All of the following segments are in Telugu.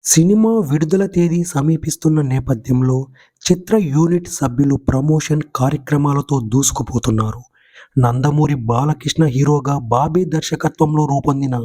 సినిమా విడుదల తేదీ సమీపిస్తున్న నేపథ్యంలో చిత్ర యూనిట్ సభ్యులు ప్రమోషన్ కార్యక్రమాలతో దూసుకుపోతున్నారు. నందమూరి బాలకృష్ణ హీరోగా బాబీ దర్శకత్వంలో రూపొందిన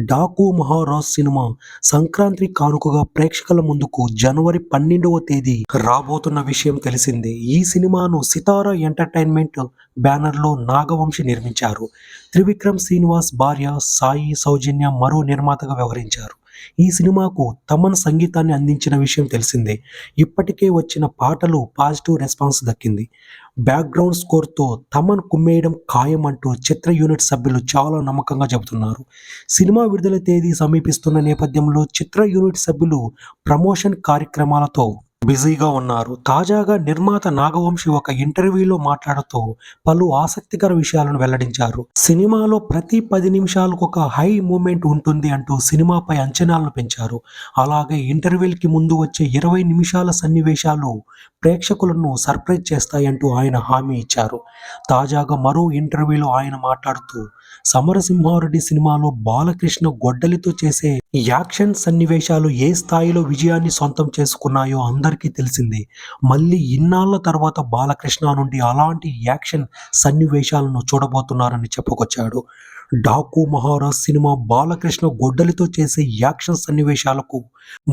'డాకు మహారాజ్' సినిమా సంక్రాంతి కానుకగా ప్రేక్షకుల ముందుకు జనవరి 12వ తేదీ రాబోతున్న విషయం తెలిసిందే. ఈ సినిమాను సితార ఎంటర్టైన్మెంట్ బ్యానర్లో నాగవంశి నిర్మించారు. త్రివిక్రమ్ శ్రీనివాస్ భార్య సాయి సౌజన్య మరో నిర్మాతగా వ్యవహరించారు. ఈ సినిమాకు తమన్ సంగీతాన్ని అందించిన విషయం తెలిసిందే. ఇప్పటికే వచ్చిన పాటలు పాజిటివ్ రెస్పాన్స్ దక్కింది. బ్యాక్గ్రౌండ్ స్కోర్తో తమన్ కుమ్మేయడం ఖాయం అంటూ చిత్ర యూనిట్ సభ్యులు చాలా నమ్మకంగా చెబుతున్నారు. సినిమా విడుదల తేదీ సమీపిస్తున్న నేపథ్యంలో చిత్ర యూనిట్ సభ్యులు ప్రమోషన్ కార్యక్రమాలతో బిజీగా ఉన్నారు. తాజాగా నిర్మాత నాగవంశి ఒక ఇంటర్వ్యూలో మాట్లాడుతూ పలు ఆసక్తికర విషయాలను వెల్లడించారు. సినిమాలో ప్రతి 10 నిమిషాలకు ఒక హై మూమెంట్ ఉంటుంది అంటూ సినిమాపై అంచనాలను పెంచారు. అలాగే ఇంటర్వెల్కి ముందు వచ్చే 20 నిమిషాల సన్నివేశాలు ప్రేక్షకులను సర్ప్రైజ్ చేస్తాయంటూ ఆయన హామీ ఇచ్చారు. తాజాగా మరో ఇంటర్వ్యూలో ఆయన మాట్లాడుతూ సమరసింహారెడ్డి సినిమాలో బాలకృష్ణ గొడ్డలితో చేసే యాక్షన్ సన్నివేశాలు ఏ స్థాయిలో విజయాన్ని సొంతం చేసుకున్నాయో అందరికీ తెలిసిందే. మళ్ళీ ఇన్నాళ్ల తర్వాత బాలకృష్ణ నుండి అలాంటి యాక్షన్ సన్నివేశాలను చూడబోతున్నారని చెప్పుకొచ్చాడు. 'డాకు మహారాజ్' సినిమా బాలకృష్ణ గొడ్డలితో చేసే యాక్షన్ సన్నివేశాలకు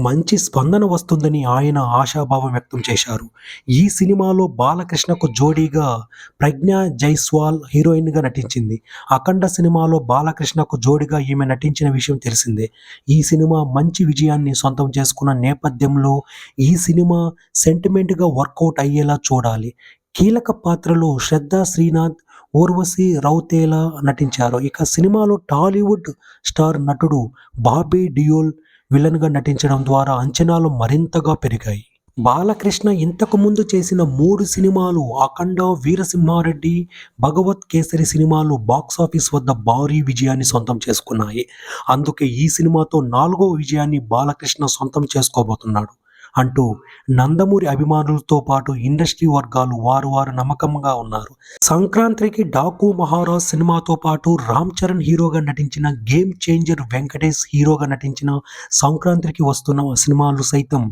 మంచి స్పందన వస్తుందని ఆయన ఆశాభావం వ్యక్తం చేశారు. ఈ సినిమాలో బాలకృష్ణకు జోడీగా ప్రజ్ఞా జైస్వాల్ హీరోయిన్గా నటించింది. 'అఖండ' సినిమాలో బాలకృష్ణకు జోడీగా ఈమె నటించిన విషయం తెలిసిందే. ఈ సినిమా మంచి విజయాన్ని సొంతం చేసుకున్న నేపథ్యంలో ఈ సినిమా సెంటిమెంట్గా వర్కౌట్ అయ్యేలా చూడాలి. కీలక పాత్రలో శ్రద్ధా శ్రీనాథ్, ఊర్వశి రౌతేలా నటించారు. ఇక సినిమాలో టాలీవుడ్ స్టార్ నటుడు బాబీ డియోల్ విలన్గా నటించడం ద్వారా అంచనాలు మరింతగా పెరిగాయి. బాలకృష్ణ ఇంతకు ముందు చేసిన 3 సినిమాలు 'అఖండ', 'వీరసింహారెడ్డి', 'భగవత్ కేసరి' సినిమాలు బాక్సాఫీస్ వద్ద భారీ విజయాన్ని సొంతం చేసుకున్నాయి. అందుకే ఈ సినిమాతో 4వ విజయాన్ని బాలకృష్ణ సొంతం చేసుకోబోతున్నాడు అంటూ నందమూరి అభిమానులతో పాటు ఇండస్ట్రీ వర్గాలు వారు నమ్మకంగా ఉన్నారు. సంక్రాంతికి 'డాకు మహారాజ్' సినిమాతో పాటు రామ్ చరణ్ హీరోగా నటించిన 'గేమ్ చేంజర్', వెంకటేష్ హీరోగా నటించిన సంక్రాంతికి వస్తున్న సినిమాలు సైతం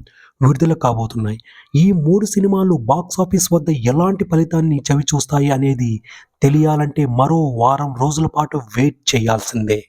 విడుదల కాబోతున్నాయి. ఈ 3 సినిమాలు బాక్సాఫీస్ వద్ద ఎలాంటి ఫలితాన్ని చవిచూస్తాయి అనేది తెలియాలంటే మరో వారం రోజుల పాటు వెయిట్ చేయాల్సిందే.